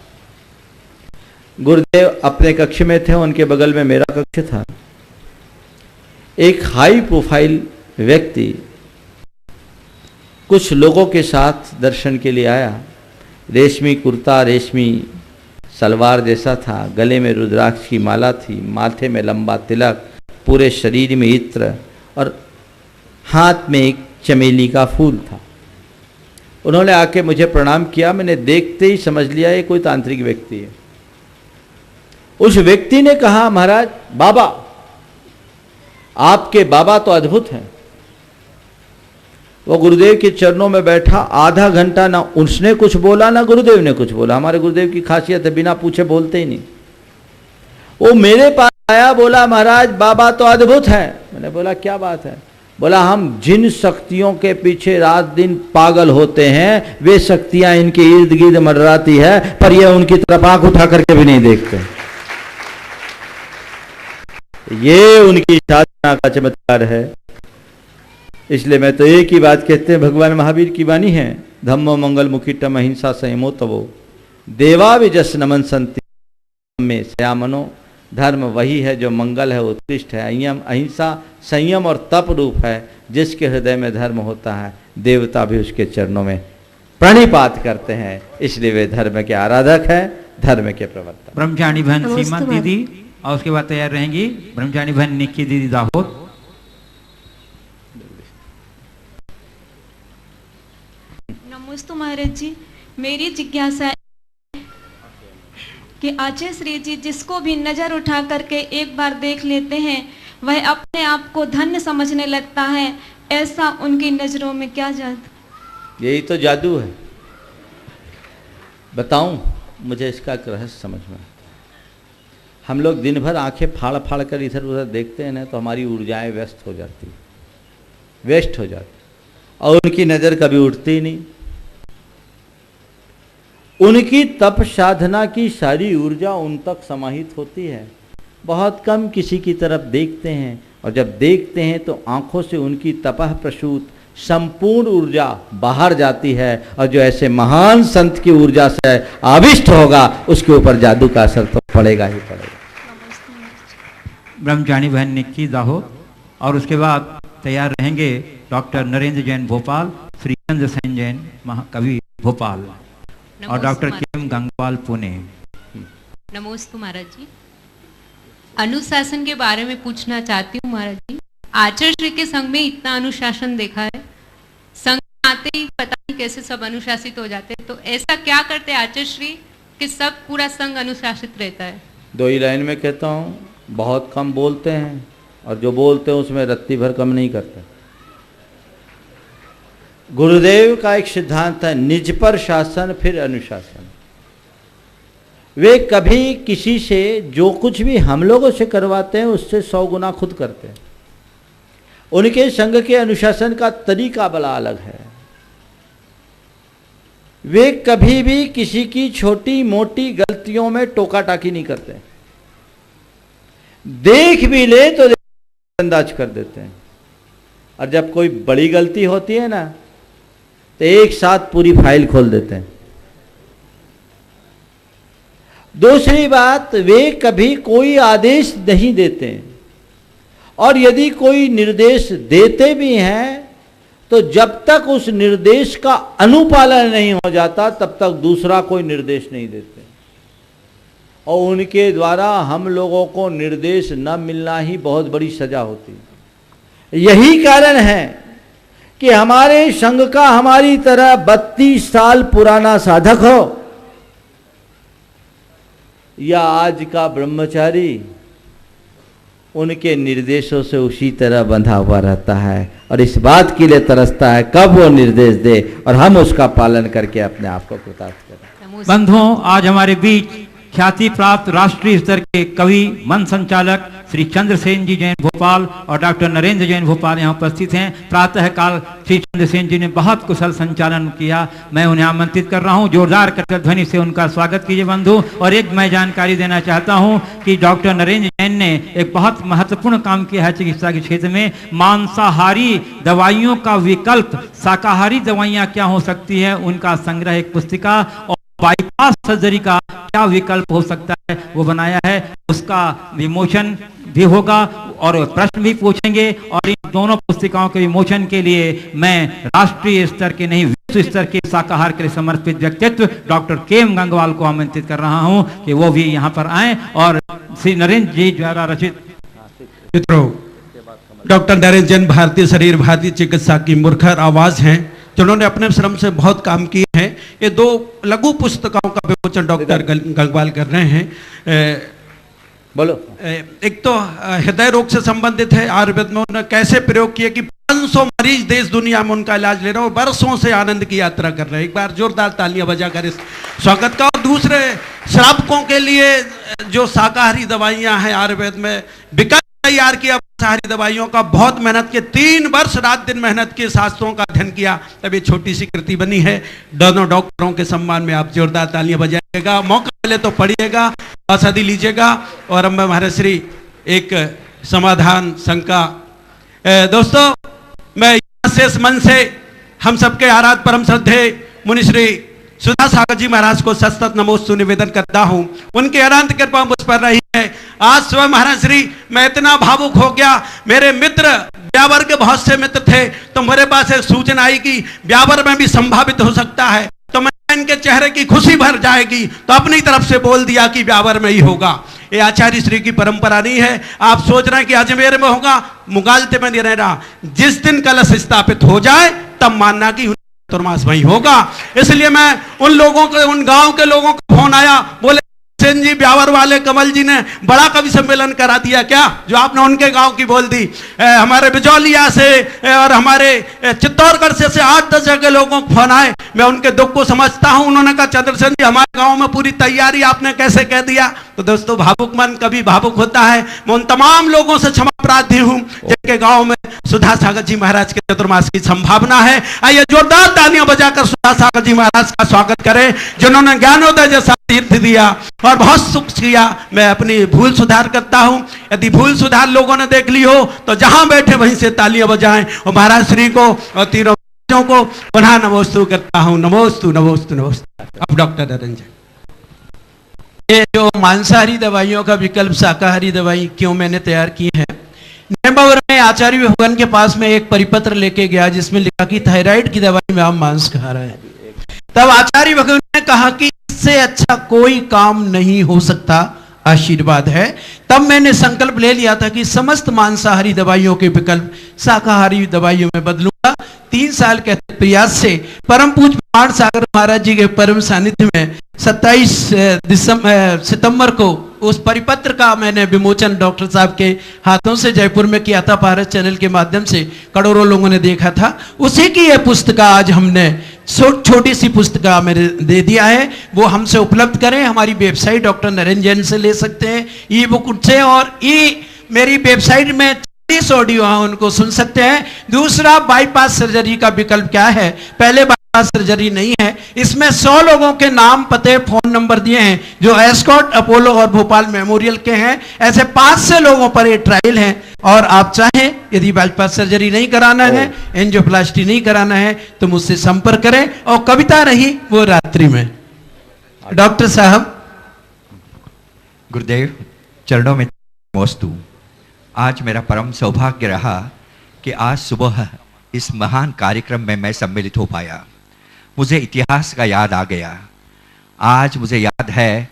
गुरुदेव अपने कक्ष में थे, उनके बगल में मेरा कक्ष था। एक हाई प्रोफाइल व्यक्ति कुछ लोगों के साथ दर्शन के लिए आया। रेशमी कुर्ता, रेशमी सलवार जैसा था, गले में रुद्राक्ष की माला थी, माथे में लंबा तिलक, पूरे शरीर में इत्र, और हाथ में एक चमेली का फूल था। उन्होंने आके मुझे प्रणाम किया। मैंने देखते ही समझ लिया ये कोई तांत्रिक व्यक्ति है। उस व्यक्ति ने कहा, महाराज बाबा, आपके बाबा तो अद्भुत हैं। वो गुरुदेव के चरणों में बैठा आधा घंटा, ना उसने कुछ बोला ना गुरुदेव ने कुछ बोला। हमारे गुरुदेव की खासियत है, बिना पूछे बोलते ही नहीं। वो मेरे पास आया, बोला महाराज बाबा तो अद्भुत हैं। मैंने बोला क्या बात है? बोला हम जिन शक्तियों के पीछे रात दिन पागल होते हैं वे शक्तियां इनके इर्द गिर्द मंडराती है, पर ये उनकी तरफ आंख उठा करके भी नहीं देखते। ये उनकी साधना का चमत्कार है। इसलिए मैं तो एक ही बात कहते हैं, भगवान महावीर की वाणी है, धम्मो मंगल मुखिटम अहिंसा संयमो तवो देवा विजस नमन संति में श्यामनो। धर्म वही है जो मंगल है, उत्कृष्ट है। अहिंसा संयम और तप रूप है। जिसके हृदय में धर्म होता है देवता भी उसके चरणों में प्रणिपात करते हैं। इसलिए वे धर्म के आराधक हैं, धर्म के प्रवर्तक। ब्रह्मचारी बहन सीमा दीदी, और उसके बाद तैयार रहेंगी ब्रह्मचारी बहन निक्की दीदी दाहोद। नमस्ते महाराज जी, मेरी जिज्ञासा है कि आचार्य श्री जी जिसको भी नजर उठा करके एक बार देख लेते हैं वह अपने आप को धन्य समझने लगता है। ऐसा उनकी नजरों में क्या जादू? यही तो जादू है। बताऊं, मुझे इसका रहस्य समझ में आता है। हम लोग दिन भर आंखें फाड़ फाड़ कर इधर उधर देखते हैं ना, तो हमारी ऊर्जाएं वेस्ट हो जाती, और उनकी नज़र कभी उठती नहीं। उनकी तप साधना की सारी ऊर्जा उन तक समाहित होती है। बहुत कम किसी की तरफ देखते हैं, और जब देखते हैं तो आंखों से उनकी तपह प्रसूत संपूर्ण ऊर्जा बाहर जाती है। और जो ऐसे महान संत की ऊर्जा से आविष्ट होगा उसके ऊपर जादू का असर तो पड़ेगा ही पड़ेगा। ब्रह्मचारी बहन निक्की दाहोद, और उसके बाद तैयार रहेंगे डॉक्टर नरेंद्र जैन भोपाल, श्री चंद्र सेन जैन महाकवि भोपाल, और डॉक्टर के गंगवाल पुणे। नमस्ते महाराज जी, अनुशासन के बारे में पूछना चाहती हूँ महाराज जी। आचार्य श्री के संघ में इतना अनुशासन देखा है, संघ आते ही पता नहीं कैसे सब अनुशासित हो जाते हैं। तो ऐसा क्या करते हैं आचार्य श्री कि सब पूरा संघ अनुशासित रहता है? दो ही लाइन में कहता हूँ, बहुत कम बोलते हैं और जो बोलते हैं उसमें रत्ती भर कम नहीं करते। गुरुदेव का एक सिद्धांत है, निज पर शासन फिर अनुशासन। वे कभी किसी से जो कुछ भी हम लोगों से करवाते हैं उससे 100 गुना खुद करते हैं। उनके संघ के अनुशासन का तरीका बड़ा अलग है। वे कभी भी किसी की छोटी मोटी गलतियों में टोका टाकी नहीं करते, देख भी ले तो अंदाज कर देते हैं, और जब कोई बड़ी गलती होती है ना तो एक साथ पूरी फाइल खोल देते हैं। दूसरी बात, वे कभी कोई आदेश नहीं देते, और यदि कोई निर्देश देते भी हैं तो जब तक उस निर्देश का अनुपालन नहीं हो जाता तब तक दूसरा कोई निर्देश नहीं देते। और उनके द्वारा हम लोगों को निर्देश न मिलना ही बहुत बड़ी सजा होती है। यही कारण है कि हमारे संघ का हमारी तरह 32 साल पुराना साधक हो या आज का ब्रह्मचारी, उनके निर्देशों से उसी तरह बंधा हुआ रहता है और इस बात के लिए तरसता है कब वो निर्देश दे और हम उसका पालन करके अपने आप को कृतार्थ करें। बंधुओं, आज हमारे बीच ख्याति प्राप्त राष्ट्रीय स्तर के कवि मन संचालक श्री चंद्रसेन जी जैन भोपाल और डॉक्टर नरेंद्र जैन भोपाल यहाँ उपस्थित हैं। प्रातः काल श्री चंद्रसेन जी ने बहुत कुशल संचालन किया, मैं उन्हें आमंत्रित कर रहा हूँ, जोरदार करकर ध्वनि से उनका स्वागत कीजिए बंधु। और एक मैं जानकारी देना चाहता हूँ कि डॉक्टर नरेंद्र जैन ने एक बहुत महत्वपूर्ण काम किया है चिकित्सा के क्षेत्र में। मांसाहारी दवाइयों का विकल्प शाकाहारी दवाइयाँ क्या हो सकती है, उनका संग्रह एक पुस्तिका, और बाईपास सर्जरी का क्या विकल्प हो सकता है वो बनाया है। उसका विमोचन भी होगा और प्रश्न भी पूछेंगे, और इन दोनों पुस्तिकाओं के विमोचन के लिए मैं राष्ट्रीय स्तर के नहीं विश्व स्तर के शाकाहार के लिए समर्पित व्यक्तित्व डॉक्टर के.एम. गंगवाल को आमंत्रित कर रहा हूं कि वो भी यहाँ पर आए और श्री नरेंद्र जी द्वारा रचित मित्रों, डॉक्टर नरेंद्र जैन भारतीय शरीर भारतीय चिकित्सा की मुखर आवाज हैं, जिन्होंने अपने श्रम से बहुत काम किए हैं। ये 2 लघु पुस्तकों का विमोचन डॉक्टर गंगवाल कर रहे हैं। बोलो। एक तो हृदय रोग से संबंधित है, आयुर्वेद में उन्होंने कैसे प्रयोग किया कि 500 मरीज देश दुनिया में उनका इलाज ले रहे हैं और बरसों से आनंद की यात्रा कर रहे हैं। एक बार जोरदार तालियां बजाकर इस स्वागत का। और दूसरे, श्रावकों के लिए जो शाकाहारी दवाइयां हैं आयुर्वेद में विकल्प तैयार किया शाकाहारी दवाइयों का, बहुत मेहनत के 3 वर्ष रात दिन मेहनत के शास्त्रों का अध्ययन किया, तब ये छोटी सी कृति बनी है। दोनों डॉक्टरों के सम्मान में आप जोरदार तालियां बजाइएगा, मौका मिले तो पढ़िएगा, औषधि लीजिएगा। और अब हमारे श्री एक समाधान शंका दोस्तों, मैं शेष मन से हम सबके आराध्य परम श्रद्धे मुनि श्री सुधा सागर जी महाराज को सतत नमोस्तु निवेदन करता हूं। उनकी अनंत कृपा मुझ पर रही है। आज सुबह महाराज श्री मैं इतना भावुक हो गया, मेरे मित्र ब्यावर के बहुत से मित्र थे, तो मेरे पास एक सूचना आई कि ब्यावर में भी संभावित हो सकता है, तो मैं इनके चेहरे की खुशी भर जाएगी तो अपनी तरफ से बोल दिया कि ब्यावर में ही होगा। ये आचार्य श्री की परंपरा नहीं है। आप सोच रहे हैं कि अजमेर में होगा, मुगालते में नहीं रहना। जिस दिन कलश स्थापित हो जाए तब मानना कि चतुर्मास वही होगा। इसलिए मैं उन लोगों को, उन गांव के लोगों को फोन आया, बोले सेन जी ब्यावर वाले कमल जी ने बड़ा कवि सम्मेलन करा दिया क्या, जो आपने उनके गांव की बोल दी। हमारे बिजौलिया से और हमारे चित्तौड़गढ़ से 8-10 जगह के लोगों को फोन आए। मैं उनके दुख को समझता हूं। उन्होंने कहा चंद्रसेन जी हमारे गांव में पूरी तैयारी, आपने कैसे कह दिया। तो दोस्तों, भावुक मन कभी भावुक होता है। मैं उन तमाम लोगों से क्षमा प्रार्थी हूं जिनके गांव में सुधा सागर जी महाराज के चतुर्मास की संभावना है। आइए जोरदार तालियां बजाकर सुधा सागर जी महाराज का स्वागत करें, जिन्होंने ज्ञानोदय जैसा तीर्थ दिया और बहुत सुख किया। मैं अपनी भूल सुधार करता हूं, यदि भूल सुधार लोगों ने देख ली हो तो जहां बैठे वहीं से तालियां बजाएं और महाराज श्री को और तीनों को पुनः नमोस्तु करता हूं। नमोस्तु नमोस्तु नमोस्तु। अब डॉक्टर नरेंद्र, ये जो मांसाहारी दवाइयों का विकल्प शाकाहारी दवाई क्यों मैंने तैयार की है, नेमावर में आचार्य भगवान के पास में एक परिपत्र लेके गया जिसमें लिखा कि थायराइड की दवाई में आप मांस खा रहे हैं। तब आचार्य भगवान ने कहा कि इससे अच्छा कोई काम नहीं हो सकता, आशीर्वाद है। तब मैंने संकल्प ले लिया था कि समस्त मांसाहारी दवाइयों के विकल्प शाकाहारी दवाइयों में बदलूंगा। 3 साल के प्रयास से परम पूज्य सागर महाराज जी के परम सानिध्य में 27 सितंबर को उस परिपत्र का मैंने विमोचन डॉक्टर साहब के हाथों से जयपुर में किया था, भारत चैनल के माध्यम से करोड़ों लोगों ने देखा था। उसी की यह पुस्तिका आज हमने छोटी सी पुस्तिका मेरे दे दिया है, वो हमसे उपलब्ध करें। हमारी वेबसाइट डॉक्टर नरेंद्र जैन से ले सकते हैं, ई बुक से, और मेरी वेबसाइट में 30 ऑडियो उनको सुन सकते हैं। दूसरा, बाईपास सर्जरी का विकल्प क्या है? पहले बाईपास सर्जरी नहीं है, इसमें 100 लोगों के नाम, पते, फोन नंबर दिए हैं जो एस्कॉट, अपोलो और भोपाल मेमोरियल के हैं। ऐसे 500 लोगों पर ये ट्रायल है, और आप चाहें यदि बाईपास सर्जरी नहीं कराना है, एंजियोप्लास्टी नहीं कराना है, तो मुझसे संपर्क करें। और कविता रही वो रात्रि में। डॉक्टर साहब, गुरुदेव चरणों में नमोस्तु। आज मेरा परम सौभाग्य रहा कि आज सुबह इस महान कार्यक्रम में मैं सम्मिलित हो पाया। मुझे इतिहास का याद आ गया। आज मुझे याद है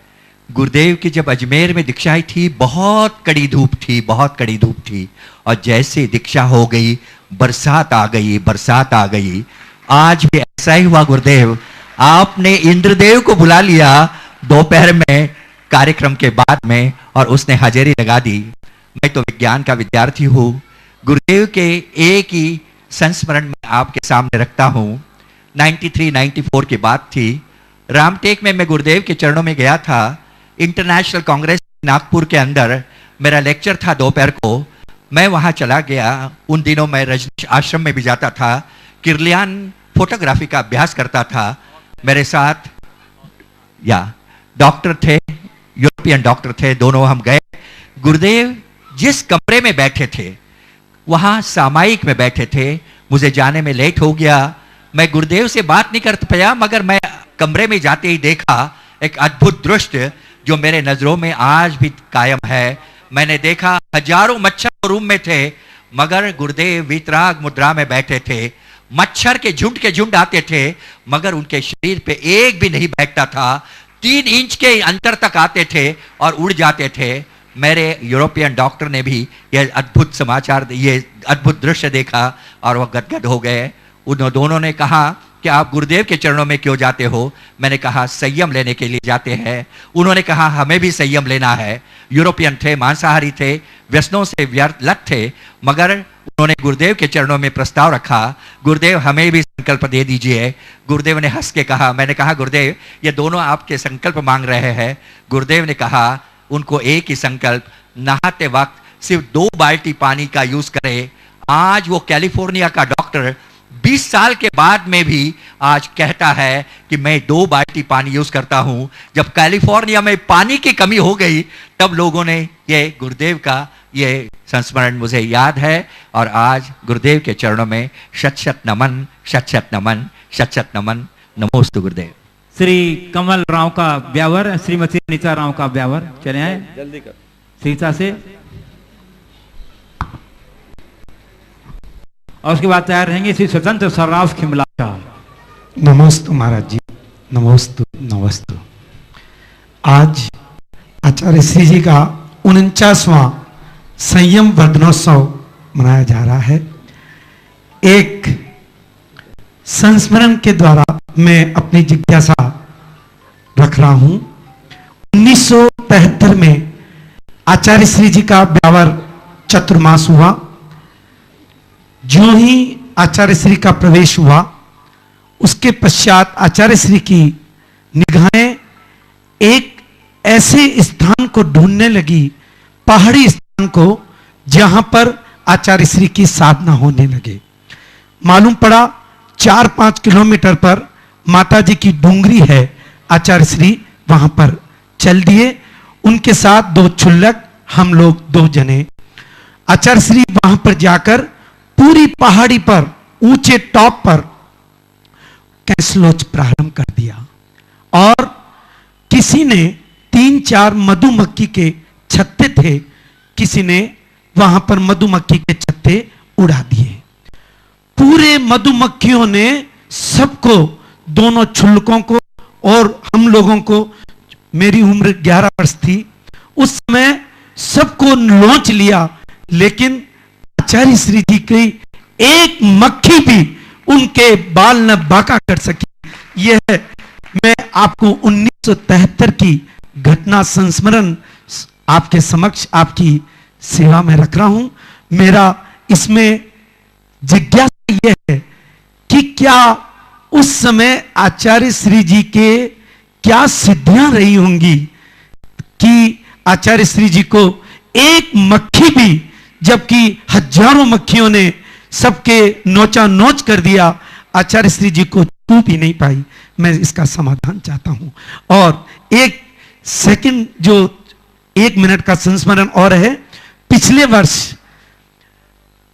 गुरुदेव की जब अजमेर में दीक्षा आई थी, बहुत कड़ी धूप थी, बहुत कड़ी धूप थी, और जैसे दीक्षा हो गई बरसात आ गई, बरसात आ गई। आज भी ऐसा ही हुआ गुरुदेव, आपने इंद्रदेव को बुला लिया दोपहर में कार्यक्रम के बाद में, और उसने हाजिरी लगा दी। मैं तो विज्ञान का विद्यार्थी हूँ। गुरुदेव के एक ही संस्मरण में आपके सामने रखता हूँ। 93-94 की बात थी। रामटेक में मैं गुरुदेव के चरणों में गया था। इंटरनेशनल कांग्रेस नागपुर के अंदर मेरा लेक्चर था दोपहर को। मैं वहाँ चला गया। उन दिनों मैं रजनीश आश्रम में भी जाता था, किरलियान फोटोग्राफी का अभ्यास करता था। मेरे साथ डॉक्टर थे, यूरोपियन डॉक्टर थे, दोनों हम गए। गुरुदेव जिस कमरे में बैठे थे वहां सामायिक में बैठे थे। मुझे जाने में लेट हो गया, मैं गुरुदेव से बात नहीं कर पाया, मगर मैं कमरे में जाते ही देखा एक अद्भुत दृश्य जो मेरे नजरों में आज भी कायम है। मैंने देखा हजारों मच्छर रूम में थे, मगर गुरुदेव वितराग मुद्रा में बैठे थे। मच्छर के झुंड आते थे, मगर उनके शरीर पे एक भी नहीं बैठता था। 3 इंच के अंतर तक आते थे और उड़ जाते थे। मेरे यूरोपियन डॉक्टर ने भी यह अद्भुत समाचार, ये अद्भुत दृश्य देखा और वह गदगद हो गए। उन दोनों ने कहा कि आप गुरुदेव के चरणों में क्यों जाते हो? मैंने कहा संयम लेने के लिए जाते हैं। उन्होंने कहा हमें भी संयम लेना है। यूरोपियन थे, मांसाहारी थे, व्यसनों से लत थे, मगर उन्होंने गुरुदेव के चरणों में प्रस्ताव रखा, गुरुदेव हमें भी संकल्प दे दीजिए। गुरुदेव ने हंस के कहा, मैंने कहा गुरुदेव ये दोनों आपके संकल्प मांग रहे हैं। गुरुदेव ने कहा उनको एक ही संकल्प, नहाते वक्त सिर्फ 2 बाल्टी पानी का यूज करें। आज वो कैलिफोर्निया का डॉक्टर 20 साल के बाद में भी आज कहता है कि मैं 2 बाल्टी पानी यूज करता हूं। जब कैलिफोर्निया में पानी की कमी हो गई तब लोगों ने ये गुरुदेव का ये संस्मरण मुझे याद है, और आज गुरुदेव के चरणों में शत शत नमन, शत शत नमन, शत शत नमन। नमोस्तु गुरुदेव। श्री कमल राव का ब्यावर, श्रीमती नीता राव का ब्यावर, चले आए जल्दी कर सीता से, और उसके बाद तैयार रहेंगे श्री स्वतंत्र सर्राफ खिमला का। नमोस्तु महाराज जी, नमोस्तु नमस्तु। आज आचार्य श्री जी का 49वां संयम वर्धनोत्सव मनाया जा रहा है। एक संस्मरण के द्वारा मैं अपनी जिज्ञासा रख रहा हूं। 1973 में आचार्य श्री जी का ब्यावर चतुर्मास हुआ। जो ही आचार्य श्री का प्रवेश हुआ उसके पश्चात आचार्य श्री की निगाहें एक ऐसे स्थान को ढूंढने लगी, पहाड़ी स्थान को, जहां पर आचार्य श्री की साधना होने लगे। मालूम पड़ा 4-5 किलोमीटर पर माता जी की डूंगरी है। आचार्य श्री वहां पर चल दिए, उनके साथ 2 छुल्लक, हम लोग 2 जने। आचार्य श्री वहां पर जाकर पूरी पहाड़ी पर, ऊंचे टॉप पर कैसलोच प्रारंभ कर दिया, और किसी ने 3-4 मधुमक्खी के छत्ते थे, किसी ने वहां पर मधुमक्खी के छत्ते उड़ा दिए। पूरे मधुमक्खियों ने सबको, दोनों छुल्लकों को और हम लोगों को, मेरी उम्र 11 वर्ष थी उस समय, सबको नोच लिया, लेकिन आचार्य श्री जी की एक मक्खी भी उनके बाल न बांका कर सकी। यह मैं आपको 1973 की घटना संस्मरण आपके समक्ष आपकी सेवा में रख रहा हूं। मेरा इसमें जिज्ञासा यह है कि क्या उस समय आचार्य श्री जी के क्या सिद्धियां रही होंगी कि आचार्य श्री जी को एक मक्खी भी, जबकि हजारों मक्खियों ने सबके नोचा नोच कर दिया, आचार्य श्री जी को छू भी नहीं पाई। मैं इसका समाधान चाहता हूं। और एक सेकंड, जो 1 मिनट का संस्मरण और है। पिछले वर्ष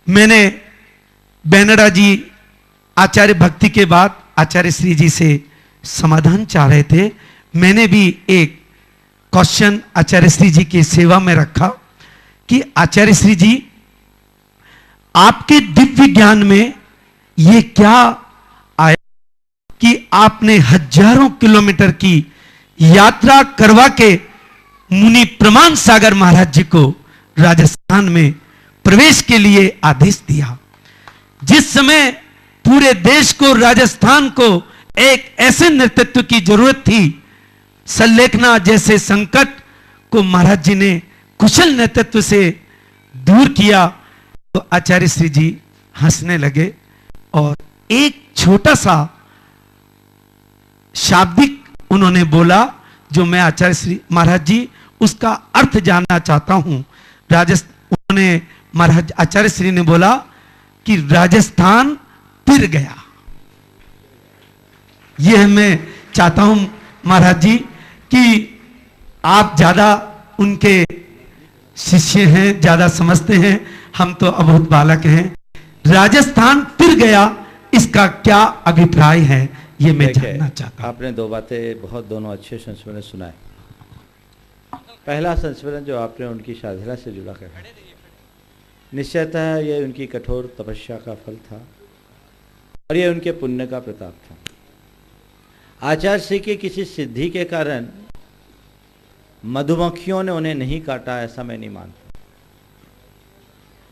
मैंने बेनड़ा जी आचार्य भक्ति के बाद आचार्य श्री जी से समाधान चाह रहे थे। मैंने भी एक क्वेश्चन आचार्य श्री जी की सेवा में रखा कि आचार्य श्री जी, आपके दिव्य ज्ञान में ये क्या आया कि आपने हजारों किलोमीटर की यात्रा करवा के मुनि प्रमाण सागर महाराज जी को राजस्थान में प्रवेश के लिए आदेश दिया। जिस समय पूरे देश को, राजस्थान को एक ऐसे नेतृत्व की जरूरत थी, सल्लेखना जैसे संकट को महाराज जी ने कुशल नेतृत्व से दूर किया, तो आचार्य श्री जी हंसने लगे और एक छोटा सा शाब्दिक उन्होंने बोला, जो मैं आचार्य श्री महाराज जी उसका अर्थ जानना चाहता हूं। उन्होंने महाराज आचार्य श्री ने बोला कि राजस्थान फिर गया। यह मैं चाहता हूं महाराज जी कि आप ज्यादा उनके शिष्य हैं, ज्यादा समझते हैं, हम तो अबहुत बालक हैं। राजस्थान फिर गया, इसका क्या अभिप्राय है, ये मैं जानना चाहता हूं। आपने दो बातें, बहुत दोनों अच्छे संस्मरण सुनाए। पहला संस्मरण जो आपने उनकी साधना से जुड़ा कर, निश्चयतः ये उनकी कठोर तपस्या का फल था और ये उनके पुण्य का प्रताप था। आचार्य श्री की किसी सिद्धि के कारण मधुमक्खियों ने उन्हें नहीं काटा, ऐसा मैं नहीं मानता।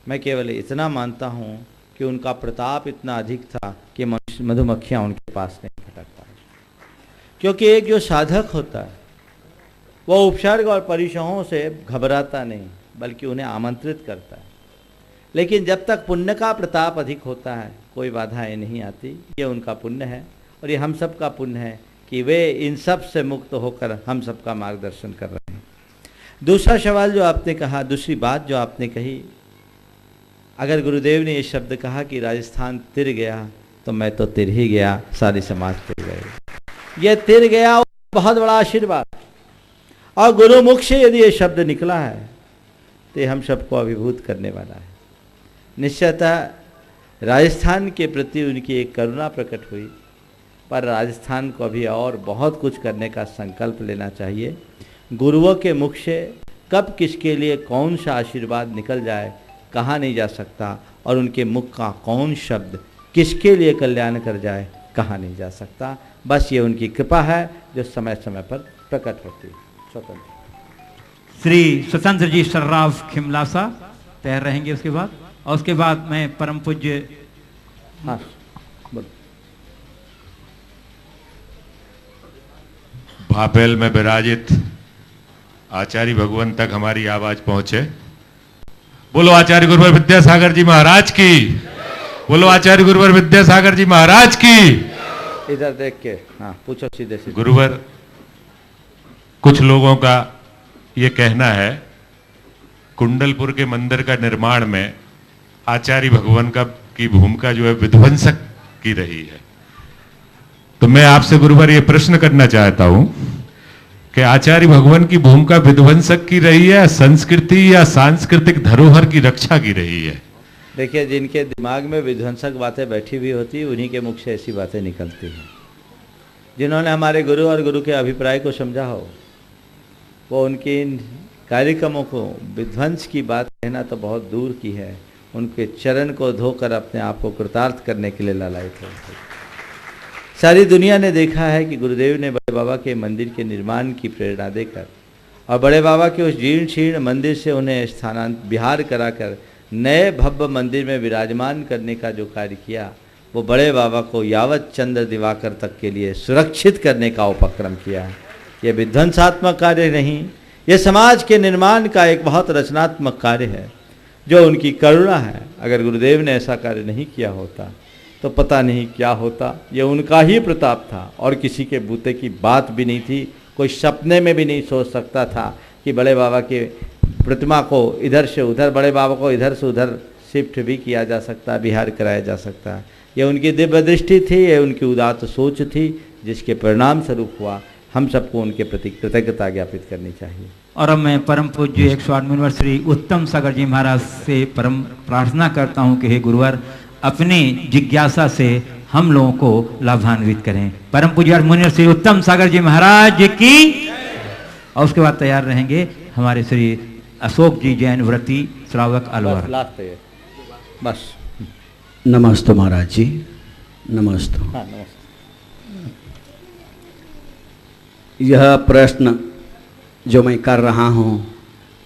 मैं केवल इतना मानता हूं कि उनका प्रताप इतना अधिक था कि मधुमक्खियां उनके पास नहीं फटक पाई। क्योंकि एक जो साधक होता है वो उपसर्ग और परिशहों से घबराता नहीं, बल्कि उन्हें आमंत्रित करता है। लेकिन जब तक पुण्य का प्रताप अधिक होता है, कोई बाधाएं नहीं आती। ये उनका पुण्य है और ये हम सब का पुण्य है कि वे इन सब से मुक्त होकर हम सब का मार्गदर्शन कर रहे हैं। दूसरा सवाल जो आपने कहा, दूसरी बात जो आपने कही, अगर गुरुदेव ने ये शब्द कहा कि राजस्थान तिर गया, तो मैं तो तिर ही गया, सारी समाज तिर गए। ये तिर गया बहुत बड़ा आशीर्वाद, और गुरुमुख से यदि ये शब्द निकला है तो हम सबको अभिभूत करने वाला है। निश्चयतः राजस्थान के प्रति उनकी एक करुणा प्रकट हुई, पर राजस्थान को अभी और बहुत कुछ करने का संकल्प लेना चाहिए। गुरुओं के मुख से कब किसके लिए कौन सा आशीर्वाद निकल जाए कहा नहीं जा सकता, और उनके मुख का कौन शब्द किसके लिए कल्याण कर जाए कहा नहीं जा सकता। बस ये उनकी कृपा है जो समय समय पर प्रकट होती है। स्वतंत्र श्री स्वतंत्र जी सर्राव खिमलासा तैयार रहेंगे उसके बाद, और उसके बाद मैं परम पूज्य, हाँ भापेल में विराजित आचार्य भगवान तक हमारी आवाज पहुंचे। बोलो आचार्य गुरुवर विद्यासागर जी महाराज की, बोलो आचार्य गुरुवर विद्यासागर जी महाराज की। इधर देख के, हाँ पूछो सीधे सीधे। गुरुवर, कुछ लोगों का ये कहना है कुंडलपुर के मंदिर का निर्माण में आचार्य भगवान की भूमिका जो है विध्वंसक की रही है। तो मैं आपसे गुरुवर ये प्रश्न करना चाहता हूं कि आचार्य भगवान की भूमिका विध्वंसक की रही है, संस्कृति या सांस्कृतिक धरोहर की रक्षा की रही है? देखिए, जिनके दिमाग में विध्वंसक बातें बैठी हुई होती, उन्हीं के मुख से ऐसी बातें निकलती हैं। जिन्होंने हमारे गुरु और गुरु के अभिप्राय को समझा हो, वो उनके इन कार्यक्रमों को विध्वंस की बात कहना तो बहुत दूर की है। उनके चरण को धोकर अपने आप को कृतार्थ करने के लिए लालायित हो। सारी दुनिया ने देखा है कि गुरुदेव ने बड़े बाबा के मंदिर के निर्माण की प्रेरणा देकर और बड़े बाबा के उस जीर्ण शीर्ण मंदिर से उन्हें बिहार कराकर नए भव्य मंदिर में विराजमान करने का जो कार्य किया, वो बड़े बाबा को यावत चंद्र दिवाकर तक के लिए सुरक्षित करने का उपक्रम किया है। यह विध्वंसात्मक कार्य नहीं, यह समाज के निर्माण का एक बहुत रचनात्मक कार्य है जो उनकी करुणा है। अगर गुरुदेव ने ऐसा कार्य नहीं किया होता तो पता नहीं क्या होता। ये उनका ही प्रताप था और किसी के बूते की बात भी नहीं थी। कोई सपने में भी नहीं सोच सकता था कि बड़े बाबा के प्रतिमा को इधर से उधर, बड़े बाबा को इधर से उधर शिफ्ट भी किया जा सकता है, बिहार कराया जा सकता है। ये उनकी दिव्य दृष्टि थी, ये उनकी उदात्त सोच थी, जिसके परिणाम स्वरूप हुआ। हम सबको उनके प्रति कृतज्ञता ज्ञापित करनी चाहिए। और अब मैं परम पूज्य 108वें वर्ष श्री उत्तम सागर जी महाराज से परम प्रार्थना करता हूँ कि हे गुरुवर, अपनी जिज्ञासा से हम लोगों को लाभान्वित करें। परम पूज्य मुनि श्री उत्तम सागर जी महाराज की। और उसके बाद तैयार रहेंगे हमारे श्री अशोक जी जैन व्रती श्रावक अलवर। लास्ट है बस। नमस्ते महाराज जी, नमस्ते। हाँ नमस्ते। यह प्रश्न जो मैं कर रहा हूँ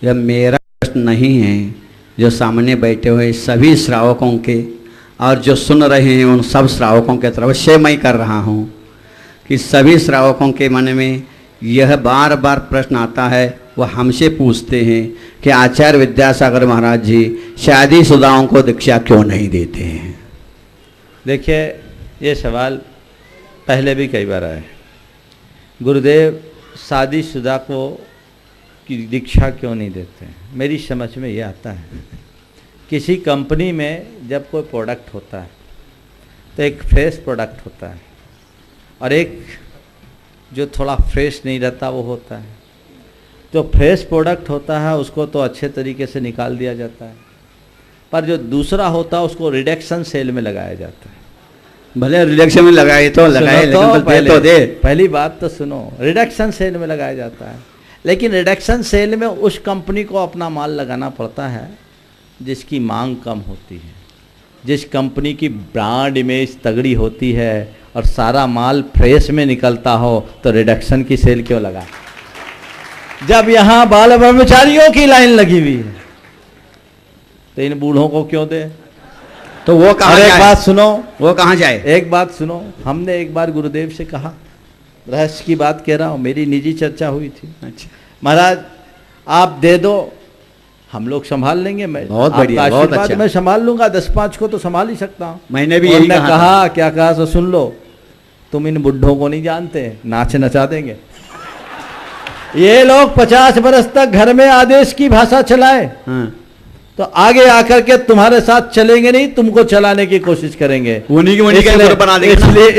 यह मेरा प्रश्न नहीं है, जो सामने बैठे हुए सभी श्रावकों के और जो सुन रहे हैं उन सब श्रावकों के तरफ से मैं कर रहा हूँ कि सभी श्रावकों के मन में यह बार बार प्रश्न आता है। वह हमसे पूछते हैं कि आचार्य विद्यासागर महाराज जी शादीशुदाओं को दीक्षा क्यों नहीं देते हैं। देखिए, ये सवाल पहले भी कई बार आए। गुरुदेव शादीशुदा को की दीक्षा क्यों नहीं देते हैं? मेरी समझ में ये आता है, किसी कंपनी में जब कोई प्रोडक्ट होता है तो एक फ्रेश प्रोडक्ट होता है और एक जो थोड़ा फ्रेश नहीं रहता वो होता है। जो फ्रेश प्रोडक्ट होता है उसको तो अच्छे तरीके से निकाल दिया जाता है, पर जो दूसरा होता है उसको रिडक्शन सेल में लगाया जाता है। भले रिडक्शन में लगाए तो लगाए, लेकिन तो दे। पहली बात तो सुनो, रिडक्शन सेल में लगाया जाता है, लेकिन रिडक्शन सेल में उस कंपनी को अपना माल लगाना पड़ता है जिसकी मांग कम होती है, जिस कंपनी की ब्रांड इमेज तगड़ी होती है और सारा माल फ्रेश में निकलता हो, तो रिडक्शन की सेल क्यों लगा? जब यहाँ बाल ब्रह्मचारियों की लाइन लगी हुई है तो इन बूढ़ों को क्यों दे? तो वो कहाँ जाए? एक बात सुनो, वो कहाँ जाए? एक बात सुनो, हमने एक बार गुरुदेव से कहा, रहस्य की बात कह रहा हूँ, मेरी निजी चर्चा हुई थी। अच्छा महाराज आप दे दो, हम लोग संभाल लेंगे। मैं बहुत बढ़िया, बहुत अच्छा। मैं संभाल लूंगा, 10-5 को तो संभाल ही सकता हूँ। मैंने भी यही कहा। क्या कहा तो सुन लो, तुम इन बुढ़ों को नहीं जानते, नाच नचा देंगे। ये लोग 50 बरस तक घर में आदेश की भाषा चलाए, तो आगे आकर के तुम्हारे साथ चलेंगे नहीं, तुमको चलाने की कोशिश करेंगे।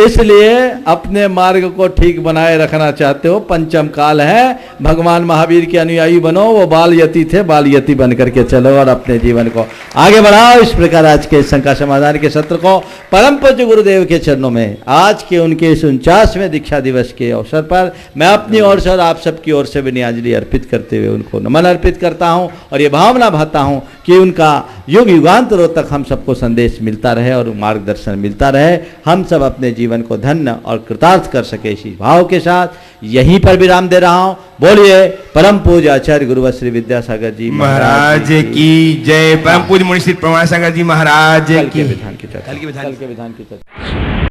इसलिए अपने मार्ग को ठीक बनाए रखना चाहते हो, पंचम काल है, भगवान महावीर के अनुयायी बनो। वो बाल यति थे, बाल यति बन करके चलो और अपने जीवन को आगे बढ़ाओ। इस प्रकार आज के शंका समाधान के सत्र को परम पूज्य गुरुदेव के चरणों में आज के उनके इस 49वें दीक्षा दिवस के अवसर पर मैं अपनी ओर से और आप सबकी ओर से विनयाजलि अर्पित करते हुए उनको नमन अर्पित करता हूँ और ये भावना भाता हूँ कि उनका युग युगांतरों तक हम सबको संदेश मिलता रहे और मार्गदर्शन मिलता रहे, हम सब अपने जीवन को धन्य और कृतार्थ कर सके। इसी भाव के साथ यहीं पर विराम दे रहा हूं। बोलिए परम पूज्य आचार्य गुरुवर श्री विद्यासागर जी महाराज की जय। परम पूज्य मुनि श्री प्रमाण सागर जी महाराज की। कल के विधान की चर्चा।